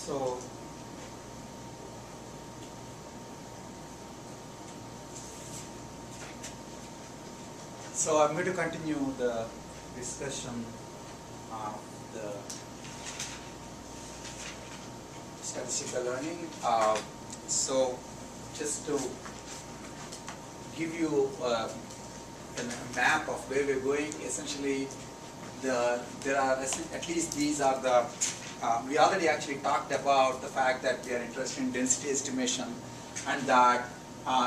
So I'm going to continue the discussion of the statistical learning. So just to give you a map of where we're going, essentially there are at least these are the, we already actually talked about the fact that we are interested in density estimation, and that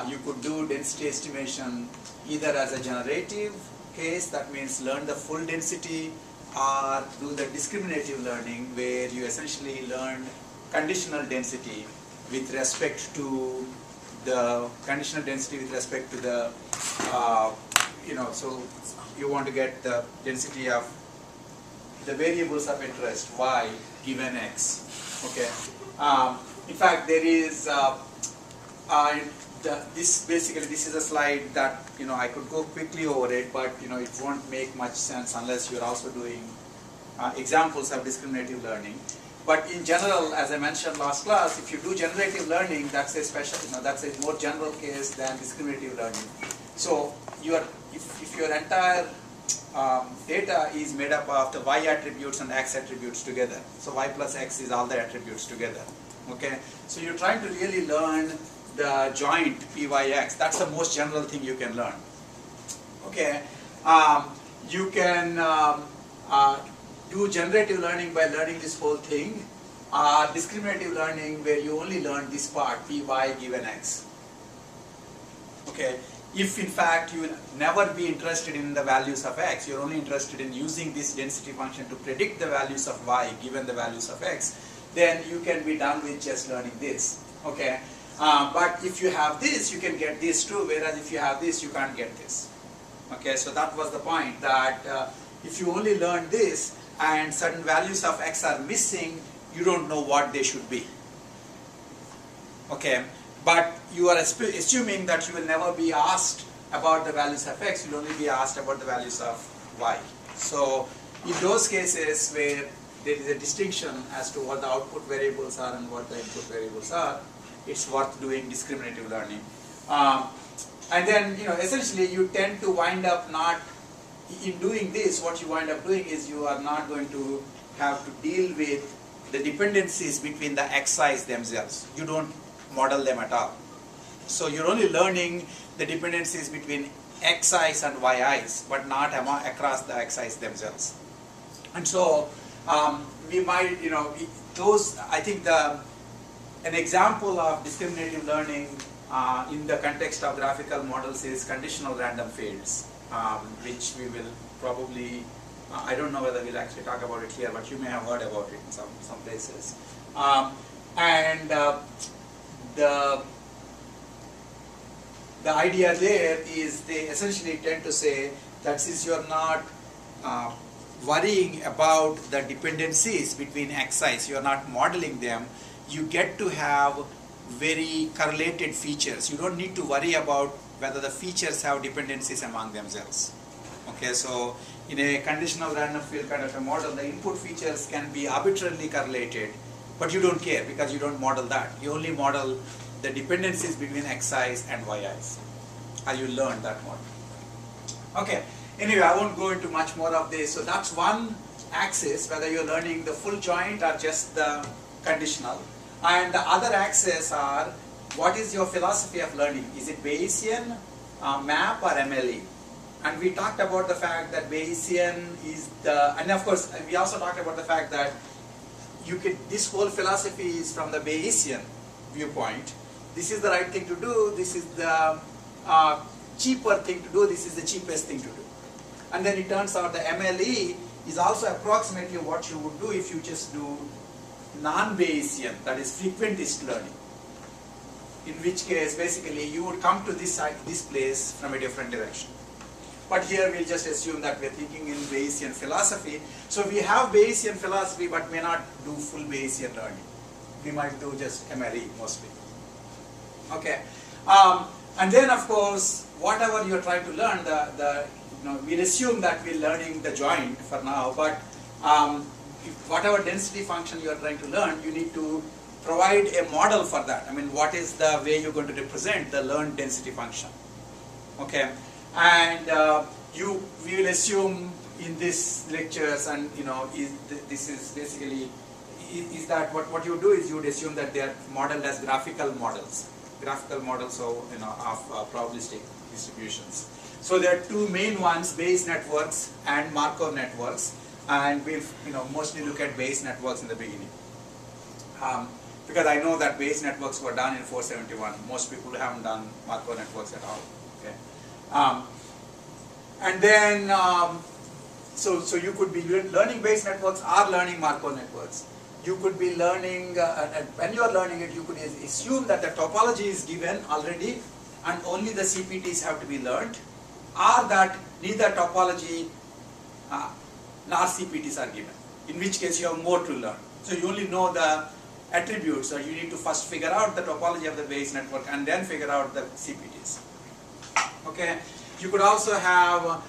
you could do density estimation either as a generative case, that means learn the full density, or do the discriminative learning where you essentially learn conditional density with respect to the so you want to get the density of the variables of interest y given x. Okay. In fact, there is this is a slide that I could go quickly over it, but it won't make much sense unless you're also doing examples of discriminative learning. But in general, as I mentioned last class, if you do generative learning, that's a special, that's a more general case than discriminative learning. So if your entire data is made up of the y attributes and x attributes together, so y plus x is all the attributes together. Okay, so you're trying to really learn the joint pyx. That's the most general thing you can learn. Okay, you can do generative learning by learning this whole thing, discriminative learning where you only learn this part, py given x. Okay, if in fact you will never be interested in the values of x, you're only interested in using this density function to predict the values of y given the values of x, then you can be done with just learning this. Okay, but if you have this, you can get this too, whereas if you have this, you can't get this. Okay, so that was the point, that if you only learn this and certain values of x are missing, you don't know what they should be. Okay, but you are assuming that you will never be asked about the values of x, you'll only be asked about the values of y. So in those cases where there is a distinction as to what the output variables are and what the input variables are, it's worth doing discriminative learning. And then, essentially you tend to wind up not, in doing this, what you wind up doing is you are not going to have to deal with the dependencies between the xi's themselves. You don't model them at all. So you're only learning the dependencies between xi's and yi's, but not across the xi's themselves. And so we might, those, I think an example of discriminative learning in the context of graphical models is conditional random fields, which we will probably, I don't know whether we'll actually talk about it here, but you may have heard about it in some places. The idea there is they essentially tend to say that since you're not worrying about the dependencies between xi's, you're not modeling them, you get to have very correlated features. You don't need to worry about whether the features have dependencies among themselves. Okay, so in a conditional random field kind of a model, the input features can be arbitrarily correlated, but you don't care because you don't model that. You only model the dependencies between xi's and yi's, or you learn that model. Okay, anyway, I won't go into much more of this. So that's one axis, whether you're learning the full joint or just the conditional. And the other axes are, what is your philosophy of learning? Is it Bayesian, MAP, or MLE? And we talked about the fact that Bayesian is and of course we also talked about the fact that this whole philosophy is from the Bayesian viewpoint. This is the right thing to do, this is the cheaper thing to do, this is the cheapest thing to do. And then it turns out the MLE is also approximately what you would do if you just do non-Bayesian, that is frequentist learning. In which case, basically, you would come to this place from a different direction. But here we'll just assume that we're thinking in Bayesian philosophy. So we have Bayesian philosophy, but may not do full Bayesian learning. We might do just MLE mostly. Okay. And then, of course, whatever you're trying to learn, we'll assume that we're learning the joint for now, but whatever density function you are trying to learn, you need to provide a model for that. I mean, what is the way you're going to represent the learned density function? Okay, and we will assume in this lectures, and this is basically is that what you do is you would assume that they are modeled as graphical models of probabilistic distributions. So there are two main ones: Bayes networks and Markov networks, and we'll mostly look at Bayes networks in the beginning. Because I know that Bayes networks were done in 471. Most people haven't done Markov networks at all. Okay, and then so you could be learning Bayes networks or learning Markov networks. You could be learning, and when you are learning it, you could assume that the topology is given already, and only the CPTs have to be learned, or that neither topology nor CPTs are given. In which case you have more to learn. So you only know the attributes, so you need to first figure out the topology of the Bayes network and then figure out the CPTs. Okay. You could also have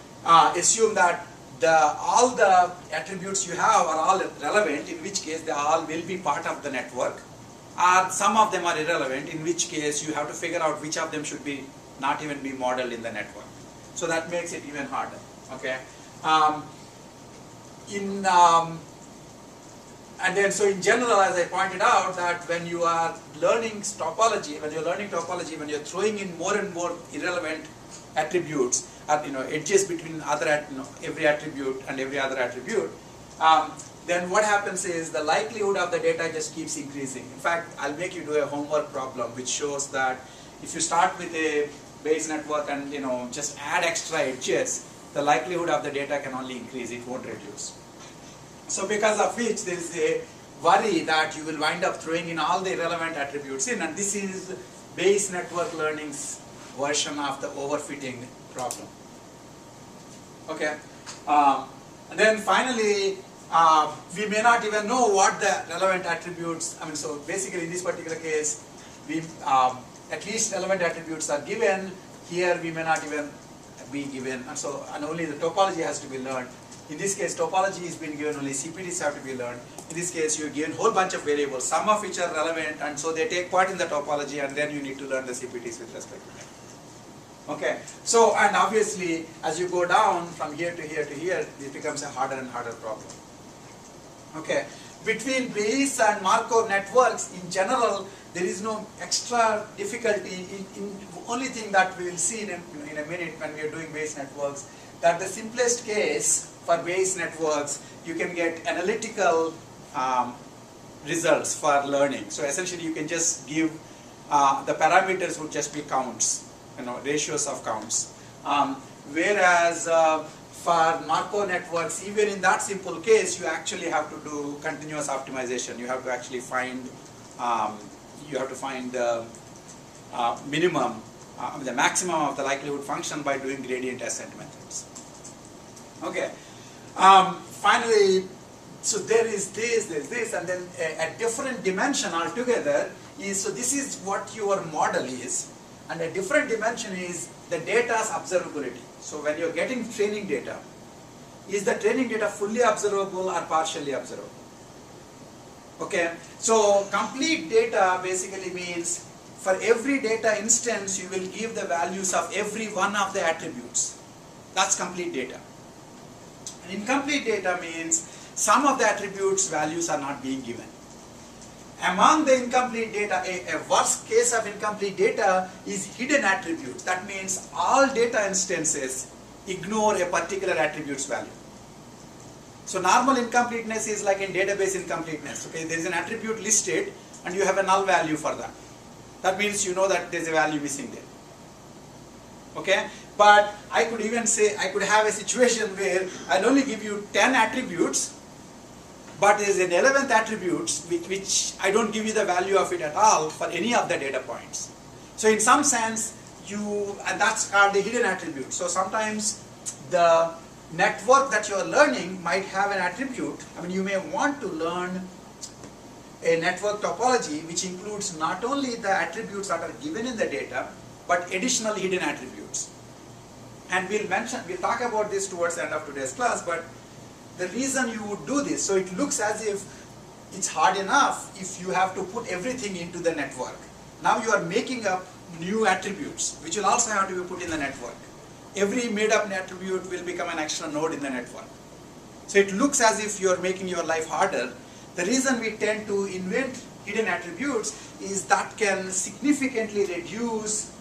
assume that all the attributes you have are all relevant, in which case they all will be part of the network, or some of them are irrelevant, in which case you have to figure out which of them should be not even be modeled in the network. So that makes it even harder. Okay. And then, so in general, as I pointed out, that when you are learning topology, when you're throwing in more and more irrelevant attributes, edges between every attribute and every other attribute, then what happens is the likelihood of the data just keeps increasing. In fact, I'll make you do a homework problem which shows that if you start with a Bayes network and just add extra edges, the likelihood of the data can only increase, it won't reduce. So because of which there is a worry that you will wind up throwing in all the irrelevant attributes in, and this is Bayes network learning's version of the overfitting problem. Okay, and then finally we may not even know what the relevant attributes. So basically in this particular case, we at least relevant attributes are given. Here we may not even be given, and only the topology has to be learned. In this case, topology is being given, only CPTs have to be learned. In this case, you're given a whole bunch of variables, some of which are relevant, and so they take part in the topology, and then you need to learn the CPTs with respect to them. Okay, so, and obviously, as you go down from here to here to here, this becomes a harder and harder problem. Okay, between Bayes and Markov networks, in general, there is no extra difficulty. Only thing that we will see in a minute when we are doing Bayes networks, that the simplest case for Bayes networks, you can get analytical results for learning. So essentially you can just give, the parameters would just be counts, ratios of counts. Whereas for Markov networks, even in that simple case, you actually have to do continuous optimization. You have to actually find, the minimum, the maximum of the likelihood function by doing gradient ascent methods. Okay. Finally, so there is this, and then a different dimension altogether is, so this is what your model is, and a different dimension is the data's observability. So when you're getting training data, is the training data fully observable or partially observable? Okay, so complete data basically means for every data instance you will give the values of every one of the attributes. That's complete data. And incomplete data means some of the attributes values are not being given. Among the incomplete data, a worst case of incomplete data is hidden attributes. That means all data instances ignore a particular attribute's value. So normal incompleteness is like in database incompleteness. Okay, there is an attribute listed and you have a null value for that. That means you know that there is a value missing there. Okay, but I could even say, I could have a situation where I'll only give you 10 attributes, but there is an 11th attribute which I don't give you the value of it at all for any of the data points. So in some sense, and that's called the hidden attribute. So sometimes the network that you are learning might have an attribute. You may want to learn a network topology which includes not only the attributes that are given in the data, but additional hidden attributes. And we'll talk about this towards the end of today's class, but the reason you would do this, so it looks as if it's hard enough if you have to put everything into the network. Now you are making up new attributes, which will also have to be put in the network. Every made up attribute will become an extra node in the network. So it looks as if you are making your life harder. The reason we tend to invent hidden attributes is that can significantly reduce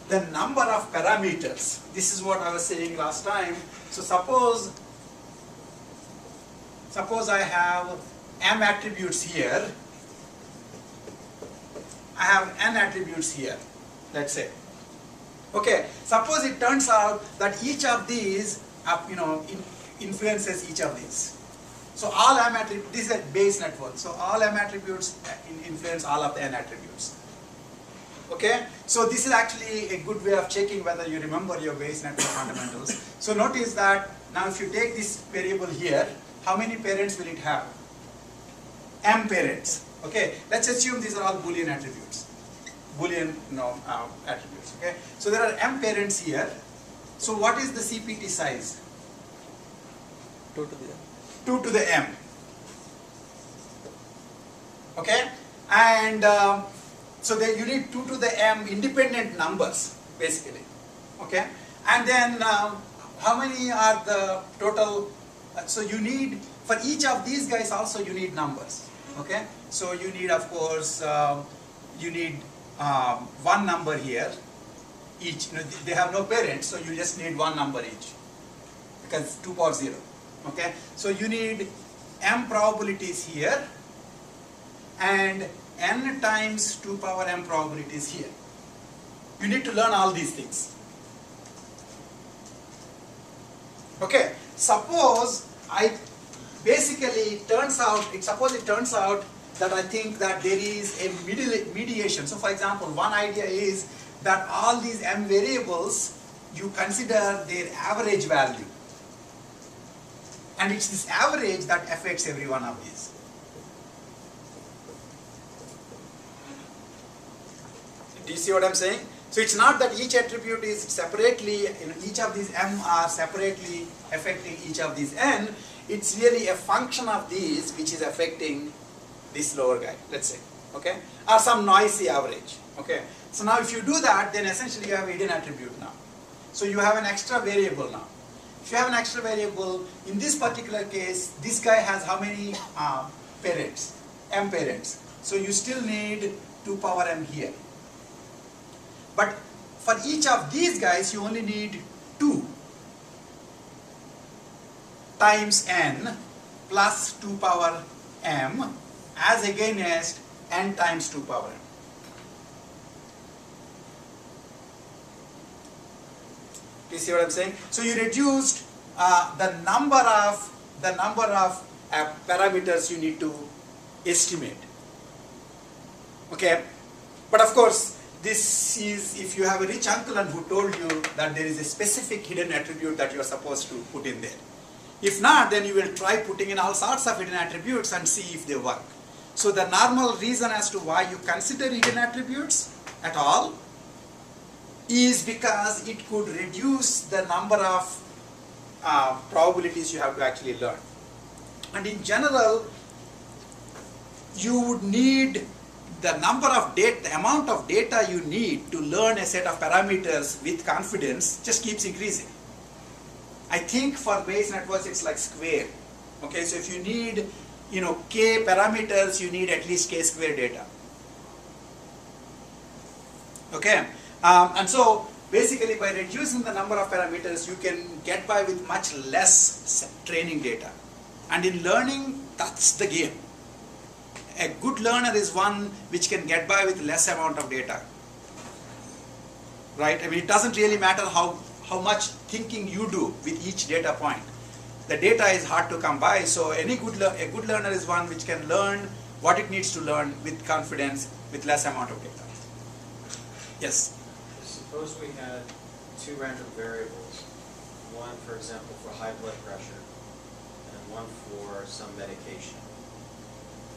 the number of parameters. This is what I was saying last time. So suppose I have m attributes here. I have n attributes here, let's say. Okay, suppose it turns out that each of these, influences each of these. So all m attributes, this is a Bayes network. So all m attributes influence all of the n attributes. Okay, so this is actually a good way of checking whether you remember your Bayes network fundamentals. So notice that now if you take this variable here, how many parents will it have? M parents. Okay, let's assume these are all Boolean attributes. Boolean attributes. Okay, so there are m parents here. So what is the CPT size? 2 to the m. 2 to the m. Okay, and so then you need 2 to the m independent numbers basically. Okay, and then how many are the total? So you need, for each of these guys also you need numbers. Okay, so you need, of course, you need one number here each. They have no parents, so you just need one number each because 2 power 0. Okay, so you need m probabilities here and n times 2 power m probabilities here. You need to learn all these things. Okay, suppose suppose it turns out that I think that there is a mediation. So for example, one idea is that all these m variables, you consider their average value. And it's this average that affects every one of these. Do you see what I'm saying? So it's not that each attribute is separately, each of these m are separately affecting each of these n. It's really a function of these which is affecting this lower guy, let's say, okay, or some noisy average. Okay, so now if you do that, then essentially you have a hidden attribute now. So you have an extra variable now. If you have an extra variable, in this particular case, this guy has how many parents? M parents. So you still need 2 power m here. But for each of these guys, you only need 2 times n plus 2 power m as against n times 2 power m. Do you see what I'm saying? So you reduced the number of parameters you need to estimate. Okay, but of course, this is if you have a rich uncle and who told you that there is a specific hidden attribute that you are supposed to put in there. If not, then you will try putting in all sorts of hidden attributes and see if they work. So the normal reason as to why you consider hidden attributes at all is because it could reduce the number of probabilities you have to actually learn. And in general, you would need the number of data, the amount of data you need to learn a set of parameters with confidence just keeps increasing. I think for Bayes networks it's like square. Okay, so if you need, k parameters, you need at least k square data. Okay, and so basically by reducing the number of parameters, you can get by with much less training data. And in learning, that's the game. A good learner is one which can get by with less amount of data. Right? I mean, it doesn't really matter how much thinking you do with each data point. The data is hard to come by, so a good learner is one which can learn what it needs to learn with confidence with less amount of data. Yes? Suppose we had 2 random variables, one, for example, for high blood pressure, and one for some medication.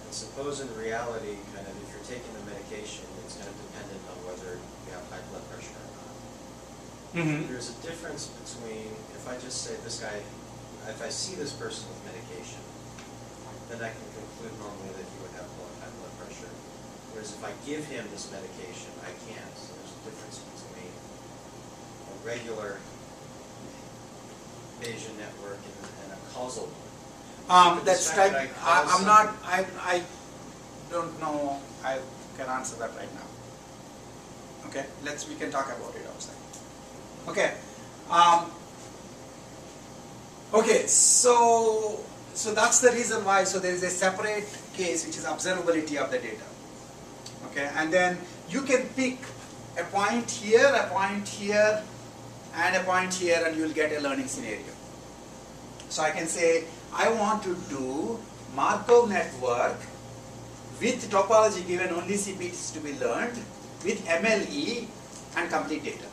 And suppose in reality, kind of, if you're taking the medication, it's kind of dependent on whether you have high blood pressure or not. Mm-hmm. There's a difference between, if I just say this guy if I see this person with medication, then I can conclude normally that he would have high blood pressure. Whereas if I give him this medication, I can't. So there's a difference between a regular Bayesian network and a causal one. That's The fact right. that I cause I'm not, I don't know, I can answer that right now. Okay, we can talk about it outside. Okay. Okay, so that's the reason why, so there is a separate case which is observability of the data. Okay, and then you can pick a point here, and a point here, and you'll get a learning scenario. So I can say, I want to do Markov network with topology given only CP is to be learned, with MLE and complete data.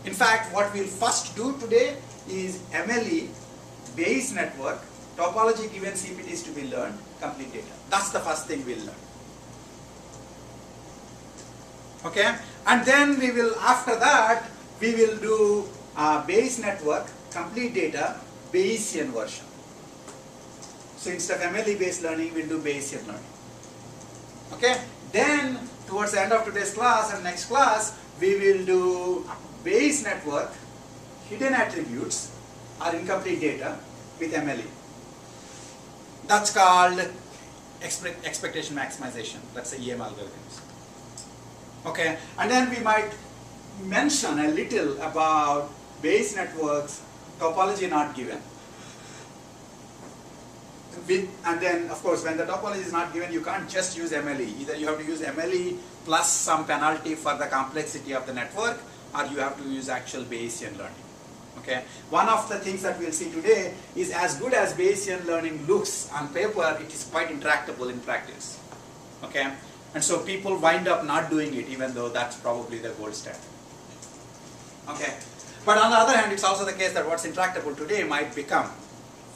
In fact, what we'll first do today is MLE, Bayes network, topology given CPT is to be learned, complete data. That's the first thing we'll learn. Okay, and then we will, after that, we will do Bayes network, complete data, Bayesian version. So instead of MLE based learning, we'll do Bayesian learning. Okay, then towards the end of today's class and next class, we will do Bayes network, hidden attributes or incomplete data with MLE. That's called expectation maximization. That's the EM algorithms. Okay, and then we might mention a little about Bayes networks, topology not given. And then, of course, when the topology is not given, you can't just use MLE. Either you have to use MLE plus some penalty for the complexity of the network, or you have to use actual Bayesian learning. Okay. One of the things that we'll see today is, as good as Bayesian learning looks on paper, it is quite intractable in practice. Okay. And so people wind up not doing it, even though that's probably the gold standard. Okay. But on the other hand, it's also the case that what's intractable today might become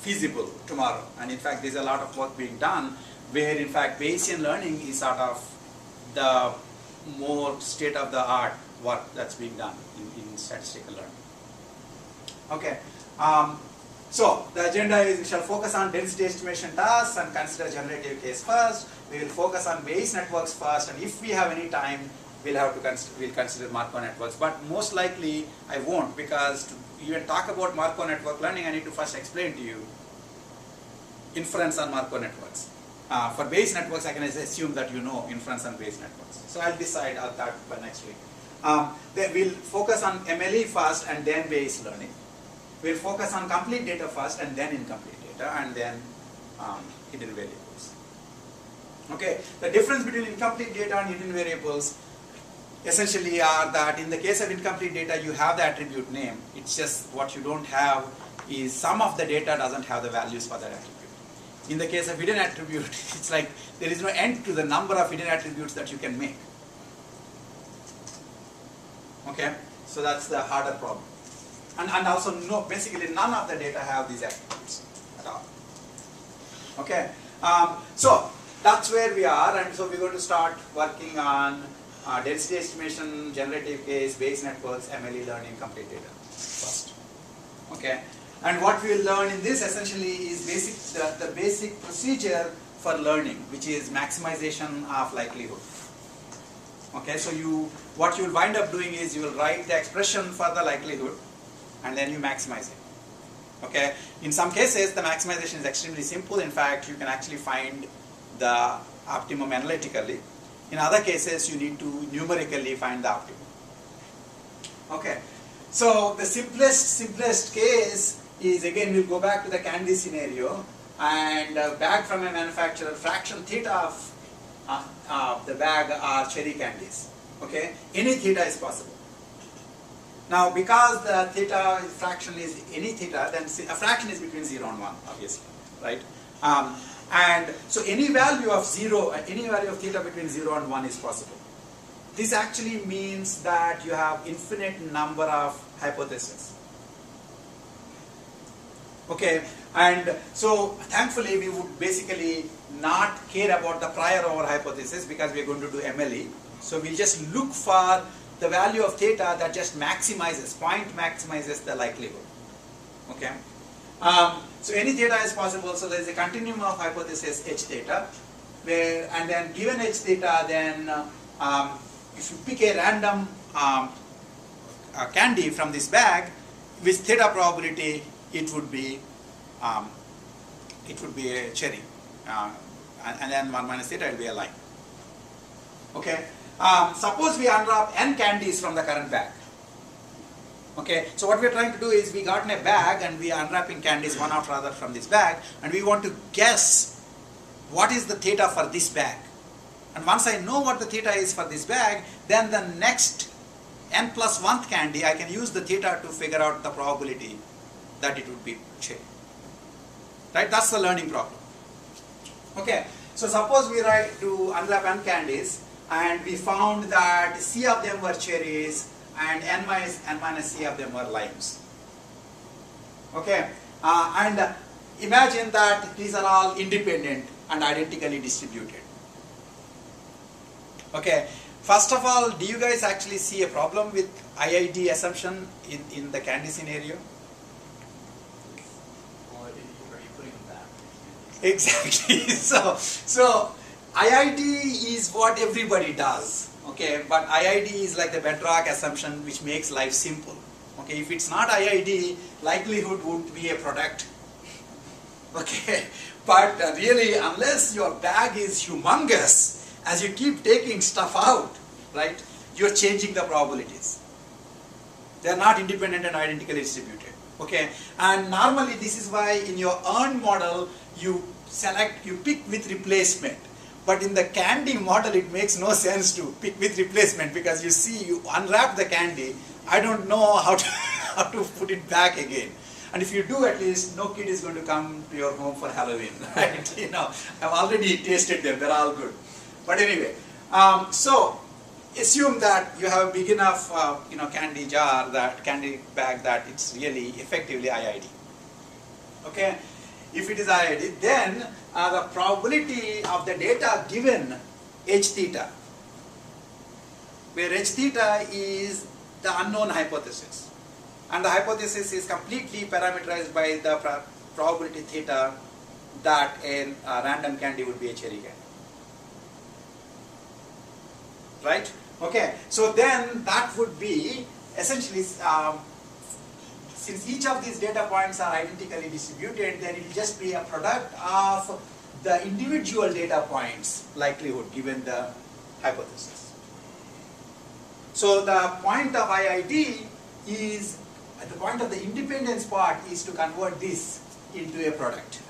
feasible tomorrow. And in fact, there's a lot of work being done where, in fact, Bayesian learning is sort of the more state-of-the-art work that's being done in statistical learning. Okay. So the agenda is, we shall focus on density estimation tasks and consider generative case first. We will focus on Bayes networks first, and if we have any time, we'll consider Markov networks. But most likely, I won't, because to even talk about Markov network learning, I need to first explain to you inference on Markov networks. For Bayes networks, I can assume that you know inference on Bayes networks. So I'll decide on that by next week. Then we'll focus on MLE first and then Bayes learning. We'll focus on complete data first and then incomplete data, and then hidden variables. Okay, the difference between incomplete data and hidden variables essentially are that in the case of incomplete data, you have the attribute name. It's just what you don't have is some of the data doesn't have the values for that attribute. In the case of hidden attribute, it's like there is no end to the number of hidden attributes that you can make. Okay, so that's the harder problem. And also, no, basically none of the data have these attributes at all. Okay, so that's where we are, and so we're going to start working on density estimation, generative case, Bayes networks, MLE learning, complete data first. Okay, and what we will learn in this essentially is the basic procedure for learning, which is maximization of likelihood. Okay, so what you will wind up doing is you will write the expression for the likelihood, and then you maximize it. Okay, in some cases the maximization is extremely simple. In fact, you can actually find the optimum analytically. In other cases, you need to numerically find the optimum. Okay, so the simplest case is, again, we'll go back to the candy scenario, and bag from a manufacturer, fraction theta of the bag are cherry candies. Okay, any theta is possible. Now, because the theta fraction is any theta, then a fraction is between 0 and 1, obviously, right? And so any value of 0, any value of theta between 0 and 1 is possible. This actually means that you have infinite number of hypotheses. Okay, and so thankfully we would basically not care about the prior over hypothesis because we are going to do MLE. So we'll just look for the value of theta that just maximizes, point maximizes the likelihood. Okay, So any theta is possible. So there is a continuum of hypothesis h theta, where and then given h theta, then if you pick a random candy from this bag, with theta probability, it would be a cherry, and then 1 minus theta will be a line. Okay. Suppose we unwrap n candies from the current bag. Okay, so what we are trying to do is we got in a bag and we are unwrapping candies one after other from this bag, and we want to guess what is the theta for this bag. And once I know what the theta is for this bag, then the next n plus 1th candy, I can use the theta to figure out the probability that it would be cherry. Right, that's the learning problem. Okay, so suppose we try to unwrap n candies and we found that c of them were cherries and n minus c of them were limes. Okay, and imagine that these are all independent and identically distributed. Okay, first of all, do you guys actually see a problem with IID assumption in the candy scenario? Well, are you putting them back? Exactly. So IID is what everybody does. Okay, but IID is like the bedrock assumption which makes life simple. Okay, if it's not IID, likelihood would be a product. Okay, but really, unless your bag is humongous, as you keep taking stuff out, right, you're changing the probabilities. They're not independent and identically distributed. Okay, and normally this is why in your earned model you pick with replacement. But in the candy model, it makes no sense to pick with replacement, because you see, you unwrap the candy, I don't know how to put it back again. And if you do, at least no kid is going to come to your home for Halloween, right? You know, I've already tasted them; they're all good. But anyway, so assume that you have a big enough, candy bag that it's really effectively IID. Okay. If it is IID, then the probability of the data given h theta, where h theta is the unknown hypothesis, and the hypothesis is completely parameterized by the probability theta that a random candy would be a cherry candy. Right? Okay, so then that would be essentially, since each of these data points are identically distributed, then it will just be a product of the individual data points likelihood given the hypothesis. So the point of IID is, the point of the independence part is to convert this into a product.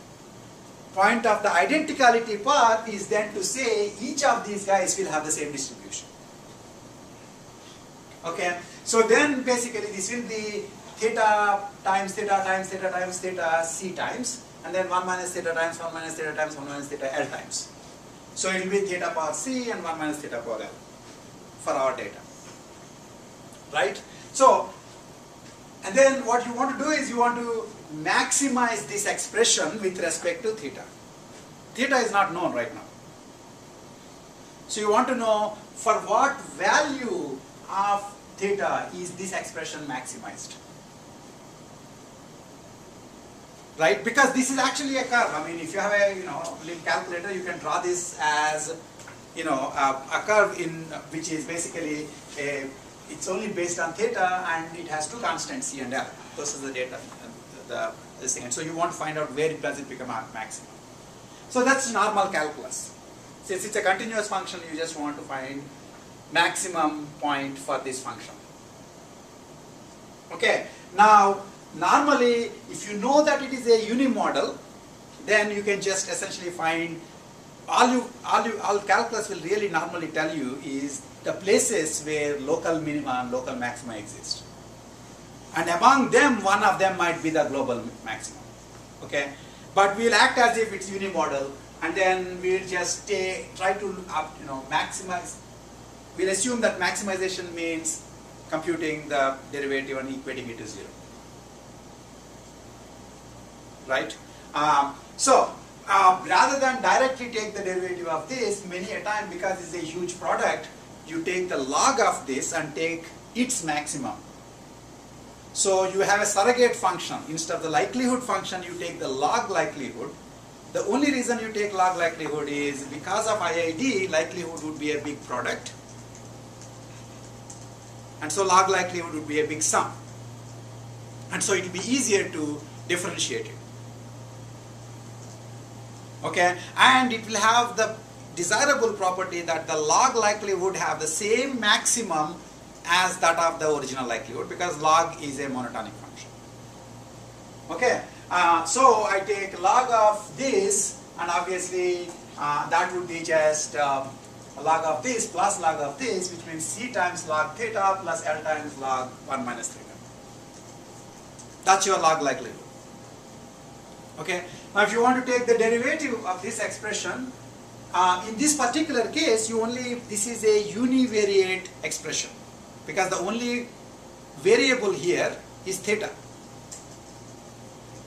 Point of the identicality part is then to say each of these guys will have the same distribution. Okay, so then basically this will be theta times theta times theta times theta c times, and then 1 minus theta times 1 minus theta times 1 minus theta l times. So it will be theta power c and 1 minus theta power l for our data. Right? So, and then what you want to do is you want to maximize this expression with respect to theta. Theta is not known right now. So you want to know for what value of theta is this expression maximized. Right? Because this is actually a curve. I mean, if you have a little calculator, you can draw this as a curve in which is basically it's only based on theta, and it has two constants c and l. Those are the data, this thing. And so you want to find out where does it become maximum. So that's normal calculus. Since it's a continuous function, you just want to find maximum point for this function. Okay. Now, normally, if you know that it is a unimodal, then you can just essentially find all calculus will really normally tell you is the places where local minima and local maxima exist. And among them, one of them might be the global maximum. Okay? But we'll act as if it's unimodal, and then we'll just try to maximize. We'll assume that maximization means computing the derivative and equating it to 0. Right? Rather than directly take the derivative of this, many a time, because it's a huge product, you take the log of this and take its maximum. So you have a surrogate function. Instead of the likelihood function, you take the log likelihood. The only reason you take log likelihood is because of IID, likelihood would be a big product. And so log likelihood would be a big sum. And so it will be easier to differentiate it. Okay, and it will have the desirable property that the log likelihood have the same maximum as that of the original likelihood, because log is a monotonic function. Okay, so I take log of this, and obviously that would be just log of this plus log of this, which means c times log theta plus L times log 1 minus theta. That's your log likelihood. Okay, now if you want to take the derivative of this expression, in this particular case, this is a univariate expression, because the only variable here is theta.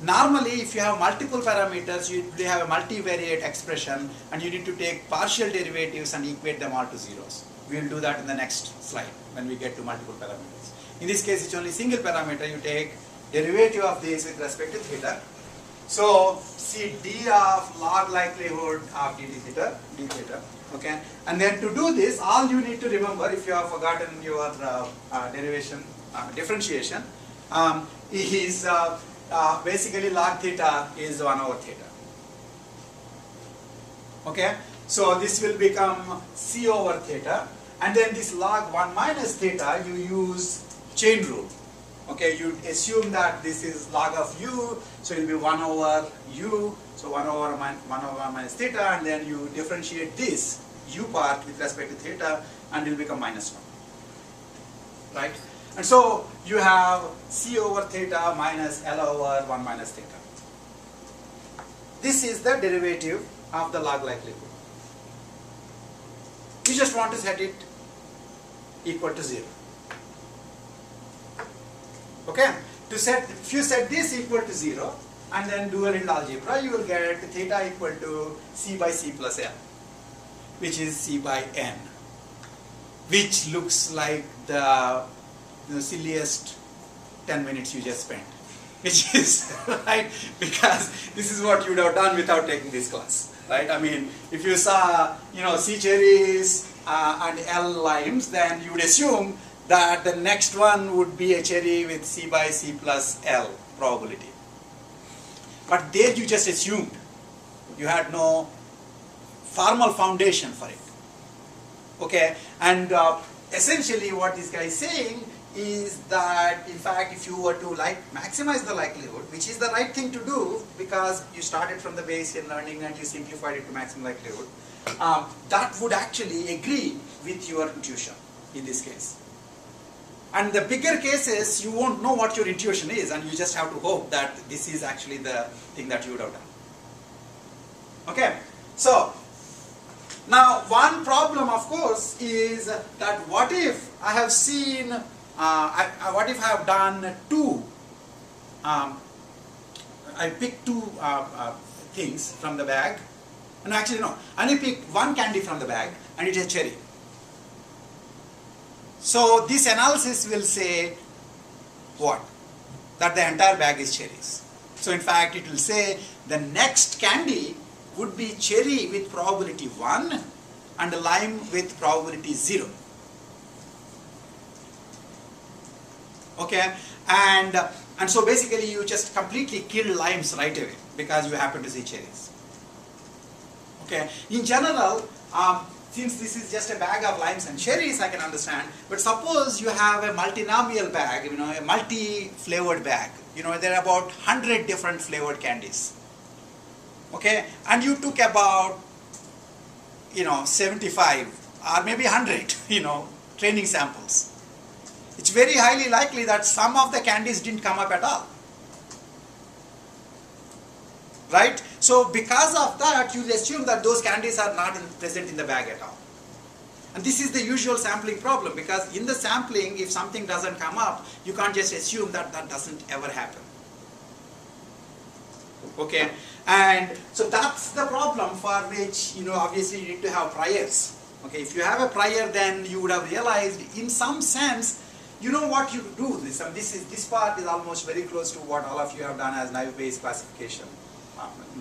Normally, if you have multiple parameters, you have a multivariate expression, and you need to take partial derivatives and equate them all to zeros. We will do that in the next slide when we get to multiple parameters. In this case, it's only single parameter. You take derivative of this with respect to theta. So, see d of log likelihood of d theta, okay? And then to do this, all you need to remember, if you have forgotten your differentiation, is basically log theta is 1 over theta. Okay? So, this will become c over theta, and then this log 1 minus theta, you use chain rule. Okay, you assume that this is log of u, so it will be 1 over u, so 1 over minus theta, and then you differentiate this u part with respect to theta, and it will become minus 1. Right? And so you have c over theta minus L over 1 minus theta. This is the derivative of the log likelihood. You just want to set it equal to 0. Okay, if you set this equal to 0 and then do a little algebra, you will get theta equal to c by c plus L, which is c by n, which looks like the silliest 10 minutes you just spent, which is right, because this is what you would have done without taking this class, right? I mean, if you saw C cherries and L limes, then you would assume that the next one would be a cherry with c by c plus L probability. But there you just assumed. You had no formal foundation for it. Okay, and essentially what this guy is saying is that, in fact, if you were to maximize the likelihood, which is the right thing to do because you started from the Bayesian learning and you simplified it to maximum likelihood, that would actually agree with your intuition in this case. And the bigger cases, you won't know what your intuition is, and you just have to hope that this is actually the thing that you would have done. Okay, so now one problem, of course, is that what if I have seen, what if I have done I picked two things from the bag, and actually no, I only picked one candy from the bag, and it is cherry. So this analysis will say what? That the entire bag is cherries. So in fact it will say the next candy would be cherry with probability 1 and lime with probability 0. Okay, and so basically you just completely kill limes right away because you happen to see cherries. Okay, in general, since this is just a bag of limes and cherries, I can understand. But suppose you have a multinomial bag, a multi-flavored bag. There are about 100 different flavored candies. Okay, and you took about 75 or maybe 100 training samples. It's very highly likely that some of the candies didn't come up at all. Right? So because of that, you assume that those candies are not present in the bag at all. And this is the usual sampling problem, because in the sampling, if something doesn't come up, you can't just assume that that doesn't ever happen. Okay? And so that's the problem for which, obviously you need to have priors. Okay? If you have a prior, then you would have realized in some sense, you know what you do. This part is almost very close to what all of you have done as naive-Bayes classification.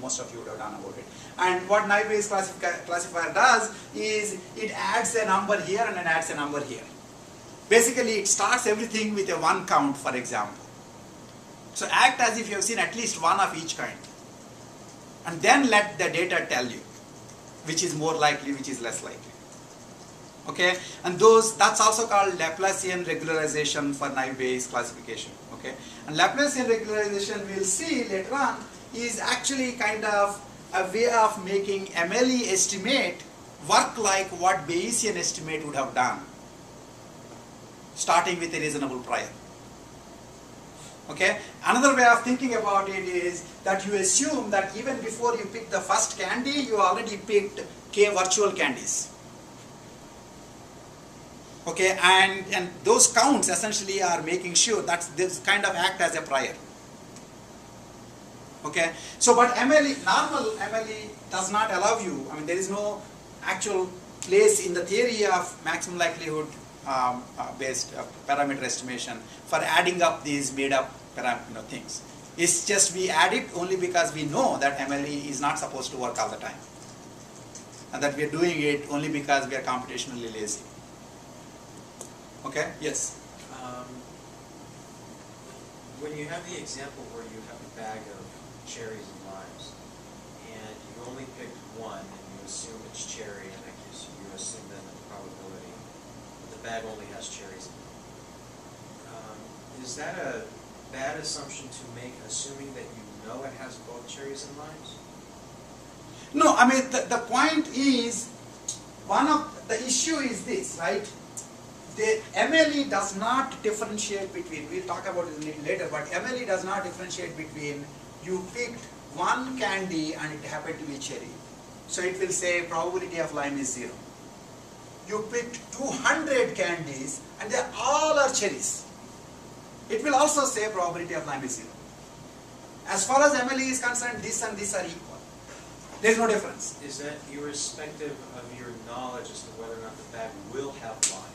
Most of you would have done about it. And what naive-Bayes classifier does is it adds a number here and then adds a number here. Basically, it starts everything with a 1 count, for example. So act as if you have seen at least one of each kind. And then let the data tell you which is more likely, which is less likely. Okay, and that's also called Laplacian regularization for naive-Bayes classification. Okay, and Laplacian regularization we'll see later on is actually kind of a way of making MLE estimate work like what Bayesian estimate would have done, starting with a reasonable prior. Okay, another way of thinking about it is that you assume that even before you pick the first candy, you already picked k virtual candies. Okay, and those counts essentially are making sure that this kind of act as a prior. Okay, so but normal MLE does not allow you, I mean there is no actual place in the theory of maximum likelihood based parameter estimation for adding up these made up things. It's just we add it only because we know that MLE is not supposed to work all the time. And that we are doing it only because we are computationally lazy. Okay, yes? When you have the example where you have a bag of cherries and limes, and you only picked one, and you assume it's cherry, and you assume then the probability that the bag only has cherries in it. Is that a bad assumption to make, assuming that you know it has both cherries and limes? No, I mean the point is, one of the issue is this, right? The MLE does not differentiate between, we'll talk about it a little later, but MLE does not differentiate between you picked one candy and it happened to be cherry. So it will say probability of lime is 0. You picked 200 candies and they all are cherries. It will also say probability of lime is 0. As far as MLE is concerned, this and this are equal. There is no difference. Is that irrespective of your knowledge as to whether or not the bag will have limes?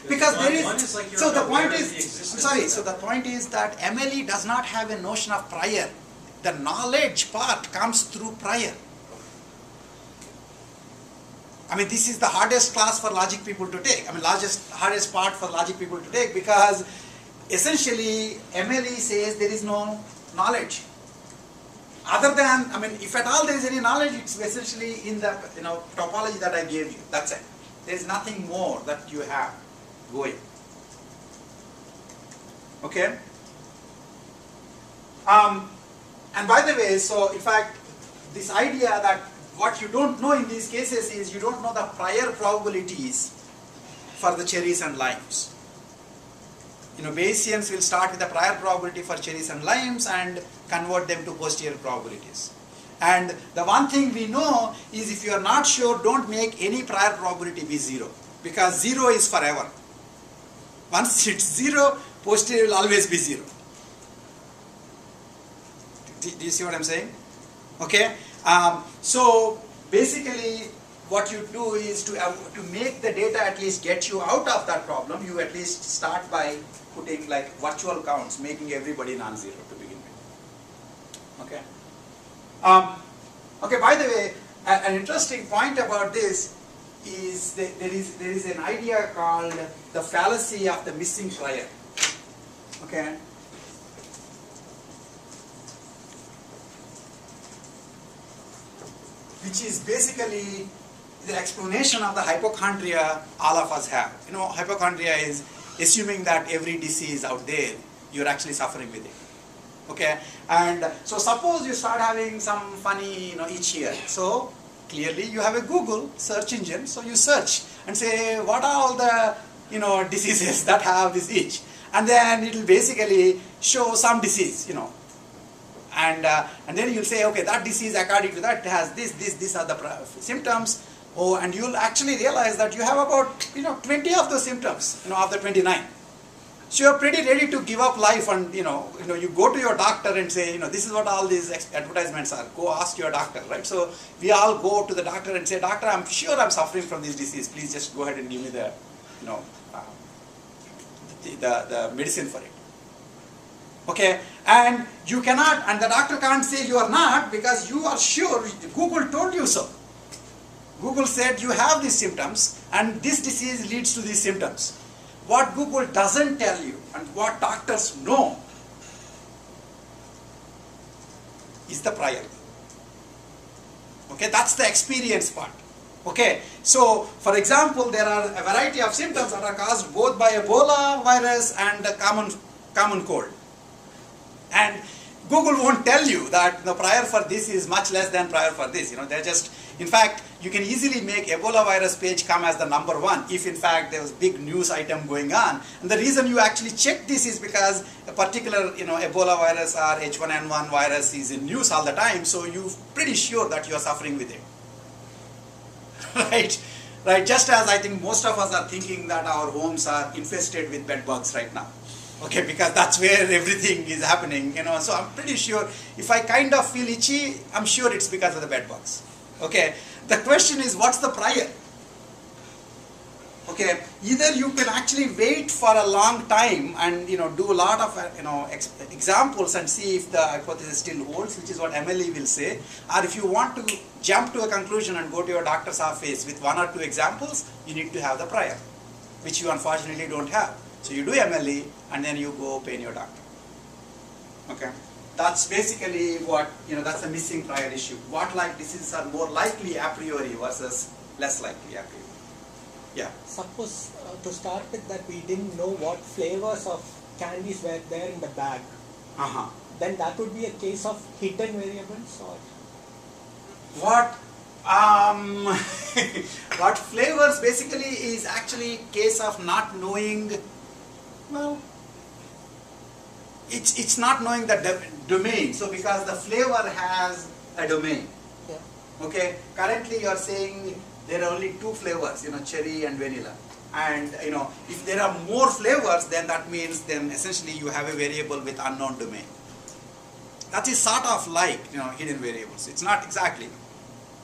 Because there is, one is like so the point is, existence I'm sorry, of so that. the point is that MLE does not have a notion of prior. The knowledge part comes through prior. I mean, this is the hardest class for logic people to take. I mean, hardest part for logic people to take, because essentially MLE says there is no knowledge. Other than, I mean, if at all there is any knowledge, it's essentially in the topology that I gave you. That's it. There is nothing more that you have going. Okay? And by the way, so in fact, this idea that what you don't know in these cases is you don't know the prior probabilities for the cherries and limes. Bayesians will start with the prior probability for cherries and limes and convert them to posterior probabilities. And the one thing we know is if you are not sure, don't make any prior probability be 0, because 0 is forever. Once it's 0, posterior will always be 0. Do you see what I'm saying? Okay. So basically, what you do is to make the data at least get you out of that problem. You at least start by putting like virtual counts, making everybody non-zero to begin with. Okay. Okay. By the way, an interesting point about this is that there is an idea called the fallacy of the missing prior. Okay. Which is basically the explanation of the hypochondria all of us have. Hypochondria is assuming that every disease out there, you're actually suffering with it. Okay, and so suppose you start having some funny itch here. So clearly you have a Google search engine, so you search and say what are all the diseases that have this itch, and then it will basically show some disease, and then you'll say, okay, that disease according to that has these are the symptoms. Oh, and you'll actually realize that you have about 20 of those symptoms of the 29. So you're pretty ready to give up life, and you go to your doctor and say, this is what all these advertisements are. Go ask your doctor, right? So we all go to the doctor and say, doctor, I'm sure I'm suffering from this disease. Please just go ahead and give me the the medicine for it. Okay, and you cannot, and the doctor can't say you are not because you are sure, Google told you so. Google said you have these symptoms and this disease leads to these symptoms. What Google doesn't tell you and what doctors know is the prior. Okay, that's the experience part. Okay, so for example, there are a variety of symptoms that are caused both by Ebola virus and the common cold. And Google won't tell you that the prior for this is much less than prior for this. You know, they're just, in fact, you can easily make Ebola virus page come as the number one if in fact there was big news item going on. And the reason you actually check this is because a particular, Ebola virus or H1N1 virus is in news all the time, so you're pretty sure that you are suffering with it. Right, just as I think most of us are thinking that our homes are infested with bed bugs right now. Okay, because that's where everything is happening, so I'm pretty sure if I kind of feel itchy, I'm sure it's because of the bed bugs. Okay, the question is what's the prior? Okay, either you can actually wait for a long time and do a lot of examples and see if the hypothesis still holds, which is what MLE will say, or if you want to jump to a conclusion and go to your doctor's office with 1 or 2 examples, you need to have the prior, which you unfortunately don't have. So you do MLE and then you go pain your doctor. Okay, that's basically what, that's the missing prior issue. What diseases are more likely a priori versus less likely a priori. Yeah. Suppose to start with that we didn't know what flavors of candies were there in the bag. Then that would be a case of hidden variables or? What what flavors basically is actually case of not knowing, well, it's not knowing the domain. So because the flavor has a domain. Yeah. Okay, currently you are saying there are only 2 flavors, cherry and vanilla. And if there are more flavors, then that means then essentially you have a variable with unknown domain. That is sort of like hidden variables. It's not exactly.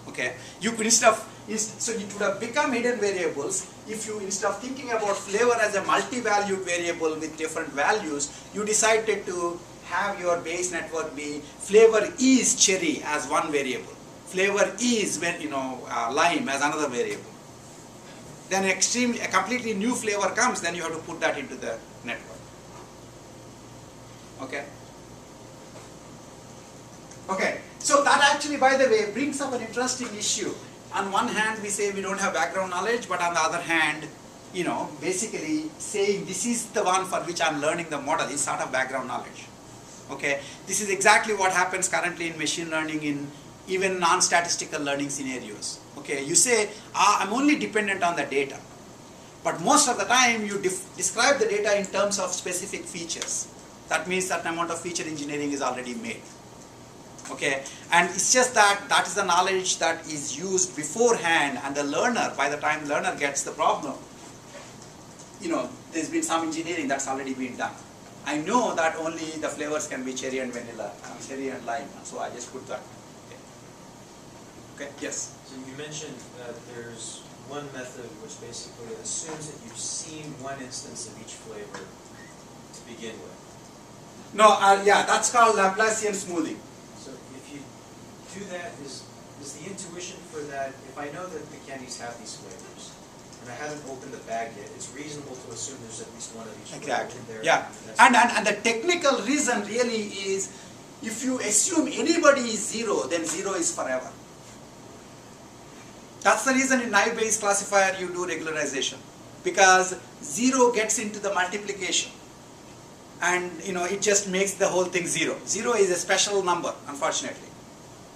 Okay, you could so it would have become hidden variables if you, instead of thinking about flavor as a multi-valued variable with different values, you decided to have your Bayes network be flavor is cherry as one variable, flavor is lime as another variable. Then a completely new flavor comes, then you have to put that into the network. Okay. Okay, so that actually, by the way, brings up an interesting issue. On one hand, we say we don't have background knowledge, but on the other hand, basically saying this is the one for which I'm learning the model is sort of background knowledge. Okay, this is exactly what happens currently in machine learning in even non-statistical learning scenarios. Okay, you say, I'm only dependent on the data. But most of the time, you describe the data in terms of specific features. That means that amount of feature engineering is already made. Okay, and it's just that is the knowledge that is used beforehand, and the learner, by the time the learner gets the problem, there's been some engineering that's already been done. I know that only the flavors can be cherry and vanilla, cherry and lime, so I just put that. Okay, yes? So you mentioned that there's one method which basically assumes that you've seen one instance of each flavor to begin with. No, yeah, that's called Laplacian smoothing. So if you do that, is the intuition for that, if I know that the candies have these flavors, and I haven't opened the bag yet, it's reasonable to assume there's at least one of these flavors in there. Yeah, and the technical reason really is, if you assume anybody is 0, then 0 is forever. That's the reason in naive Bayes classifier you do regularization, because 0 gets into the multiplication, and it just makes the whole thing 0. 0 is a special number, unfortunately.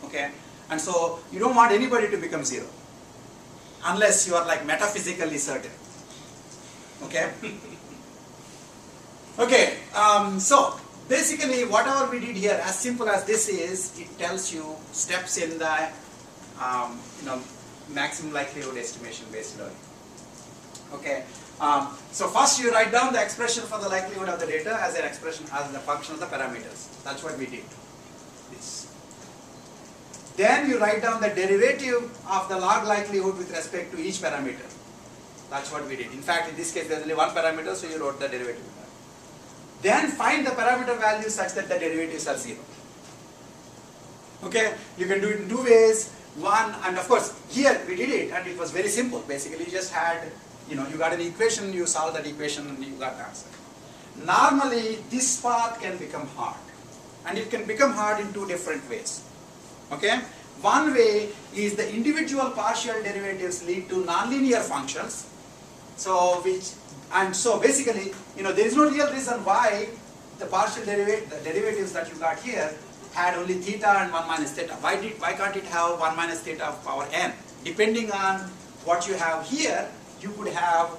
Okay, and so you don't want anybody to become 0 unless you are like metaphysically certain. Okay. Okay. So basically, whatever we did here, as simple as this is, it tells you steps in the maximum likelihood estimation based learning. Okay. So first you write down the expression for the likelihood of the data as an expression as a function of the parameters. That's what we did. This. Then you write down the derivative of the log likelihood with respect to each parameter. That's what we did. In fact, in this case, there's only one parameter, so you wrote the derivative. Then find the parameter values such that the derivatives are 0. Okay, you can do it in two ways. One, and of course, here we did it, and it was very simple. Basically, you just had, you got an equation, you solve that equation, and you got the answer. Normally, this path can become hard, and it can become hard in two different ways. Okay, one way is the individual partial derivatives lead to nonlinear functions. So basically, there is no real reason why the partial derivatives that you got here had only theta and 1 minus theta. Why can't it have 1 minus theta of power n? Depending on what you have here, you could have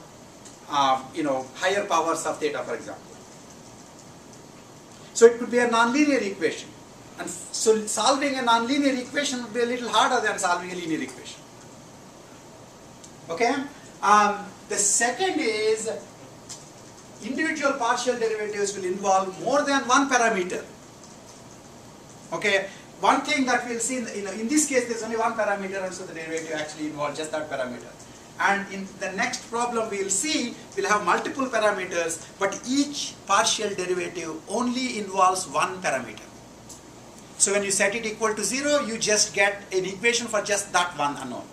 higher powers of theta, for example. So it could be a nonlinear equation. And so solving a nonlinear equation would be a little harder than solving a linear equation. Okay? The second is individual partial derivatives will involve more than one parameter. Okay, one thing that we'll see in this case, there's only one parameter, and so the derivative actually involves just that parameter. And in the next problem we'll see, we'll have multiple parameters, but each partial derivative only involves one parameter. So when you set it equal to 0, you just get an equation for just that one unknown.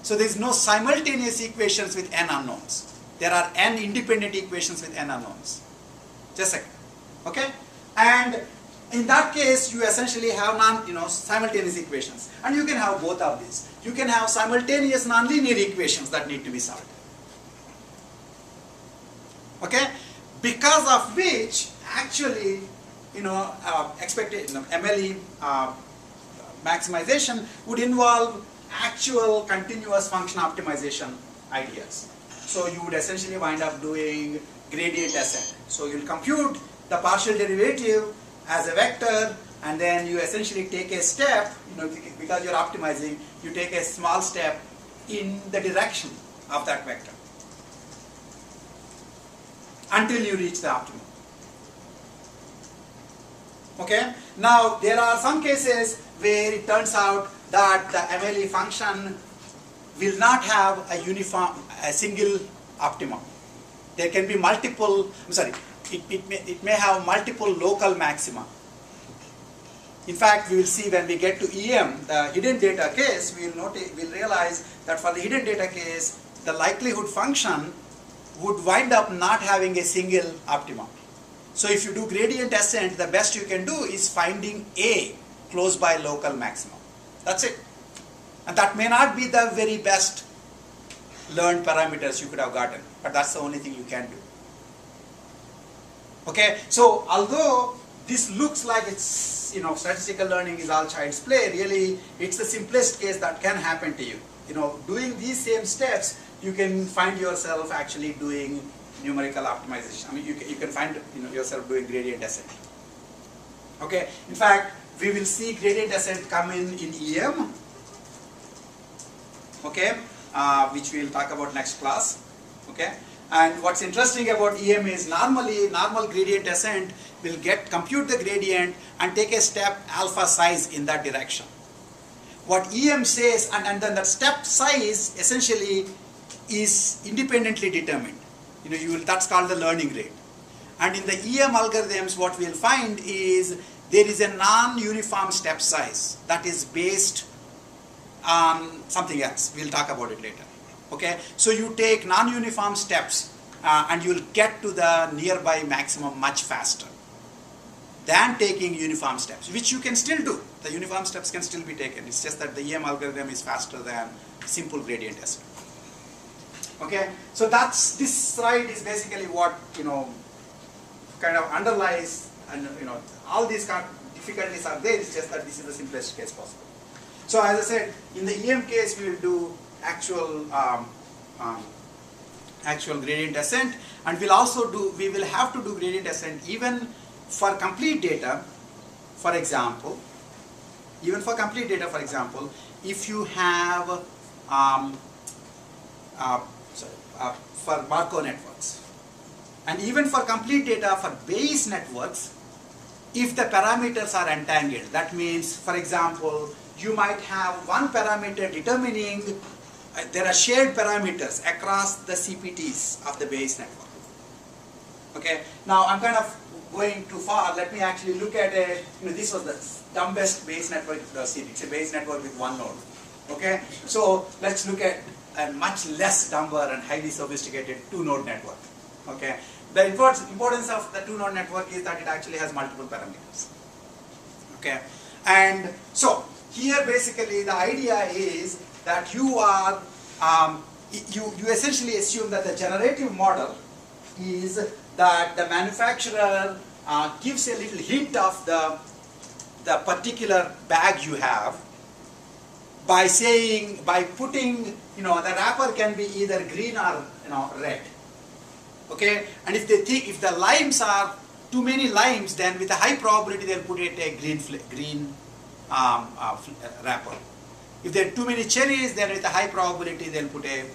So there's no simultaneous equations with n unknowns. There are n independent equations with n unknowns. Just a second. Okay? And in that case, you essentially have simultaneous equations. And you can have both of these. You can have simultaneous nonlinear equations that need to be solved. Okay? Because of which, actually, MLE maximization would involve actual continuous function optimization ideas. So you would essentially wind up doing gradient ascent. So you'll compute the partial derivative as a vector, and then you essentially take a step, because you're optimizing, you take a small step in the direction of that vector until you reach the optimum. Okay? Now, there are some cases where it turns out that the MLE function will not have a single optimum. There can be multiple, it may have multiple local maxima. In fact, we will see when we get to EM, the hidden data case, we'll realize that for the hidden data case, the likelihood function would wind up not having a single optimum. So if you do gradient ascent, the best you can do is finding a close by local maximum. That's it. And that may not be the very best learned parameters you could have gotten, but that's the only thing you can do. Okay, so although this looks like it's, statistical learning is all child's play, really it's the simplest case that can happen to you. Doing these same steps, you can find yourself actually doing numerical optimization. You can find yourself doing gradient ascent. Okay, in fact, we will see gradient ascent come in EM. Okay, which we will talk about next class. Okay, and what's interesting about EM is normal gradient ascent will compute the gradient and take a step alpha size in that direction. What EM says, and then that step size essentially is independently determined. That's called the learning rate. And in the EM algorithms, what we'll find is there is a non-uniform step size that is based on something else. We'll talk about it later. Okay, so you take non-uniform steps and you'll get to the nearby maximum much faster than taking uniform steps, which you can still do. The uniform steps can still be taken. It's just that the EM algorithm is faster than simple gradient ascent. Okay, so this slide is basically what kind of underlies, and all these difficulties are there. It's just that this is the simplest case possible. So as I said, in the EM case, we will do actual gradient ascent, and we will have to do gradient ascent even for complete data. For example, if you have for Markov networks, and even for complete data for Bayes networks, if the parameters are entangled, that means, for example, you might have one parameter determining there are shared parameters across the CPTs of the Bayes network. Okay, now I'm kind of going too far. Let me actually look at this was the dumbest Bayes network you could have seen. It's a Bayes network with one node. Okay, so let's look at a much less dumber and highly sophisticated two-node network. Okay, the importance of the two-node network is that it actually has multiple parameters. Okay, and so here basically the idea is that you are you essentially assume that the generative model is that the manufacturer gives a little hint of the particular bag you have by saying, by putting, the wrapper can be either green or red. Okay, and if they think, if the limes are too many limes, then with a high probability they'll put it a green wrapper. If there are too many cherries, then with a high probability they'll put a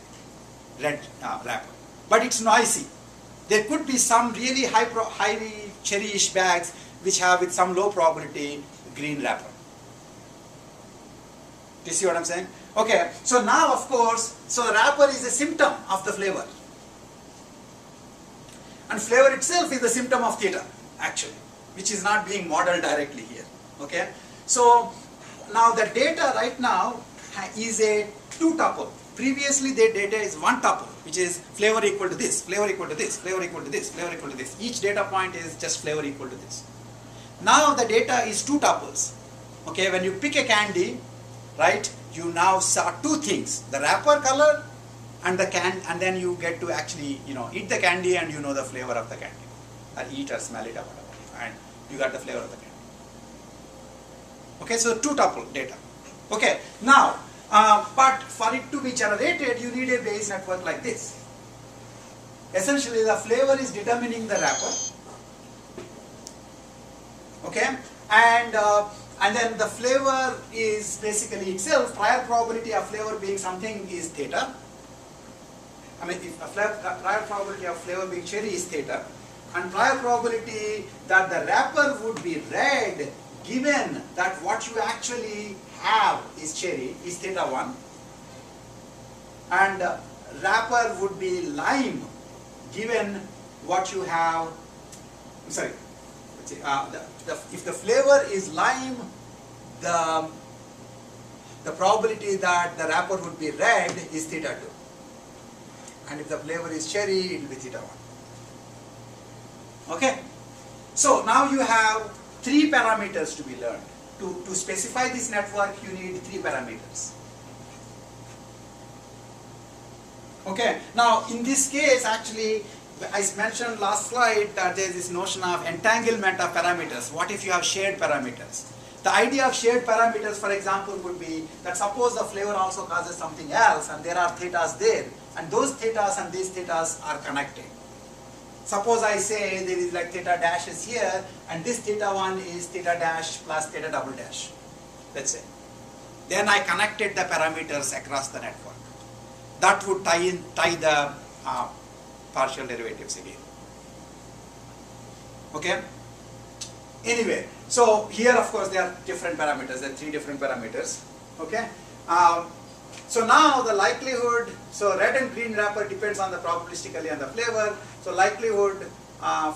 red wrapper. But it's noisy. There could be some really highly cherry-ish bags which have with some low probability green wrapper. Do you see what I'm saying? Okay, so now of course, so the wrapper is a symptom of the flavor. And flavor itself is the symptom of theta, actually, which is not being modeled directly here. Okay, so now the data right now is a two-tuple. Previously the data is one tuple, which is flavor equal to this, flavor equal to this, flavor equal to this, flavor equal to this. Each data point is just flavor equal to this. Now the data is two tuples. Okay, when you pick a candy, right, you now saw two things: the wrapper color and the and then you get to actually eat the candy and you know the flavor of the candy, or eat or smell it or whatever, and you got the flavor of the candy. Okay, so two tuple data. Okay, now but for it to be generated, you need a Bayes network like this. Essentially, the flavor is determining the wrapper. Okay, and then the flavor is basically itself, prior probability of flavor being something is theta. I mean, if prior probability of flavor being cherry is theta, and prior probability that the wrapper would be red given that what you actually have is cherry is theta 1, and wrapper would be lime given what you have, I'm sorry, if the flavor is lime, the probability that the wrapper would be red is theta 2. And if the flavor is cherry, it will be theta 1. Okay? So now you have three parameters to be learned. To specify this network, you need three parameters. Okay? Now, in this case, actually, I mentioned last slide that there is this notion of entanglement of parameters. What if you have shared parameters? The idea of shared parameters, for example, would be that suppose the flavor also causes something else and there are thetas there, and those thetas and these thetas are connected. Suppose I say there is like theta dash is here, and this theta 1 is theta dash plus theta double dash, let's say. Then I connected the parameters across the network. That would tie the partial derivatives again. Okay? Anyway, so here of course there are different parameters, there are three different parameters. Okay? So now the likelihood, so red and green wrapper depends on the probabilistically on the flavor. So likelihood,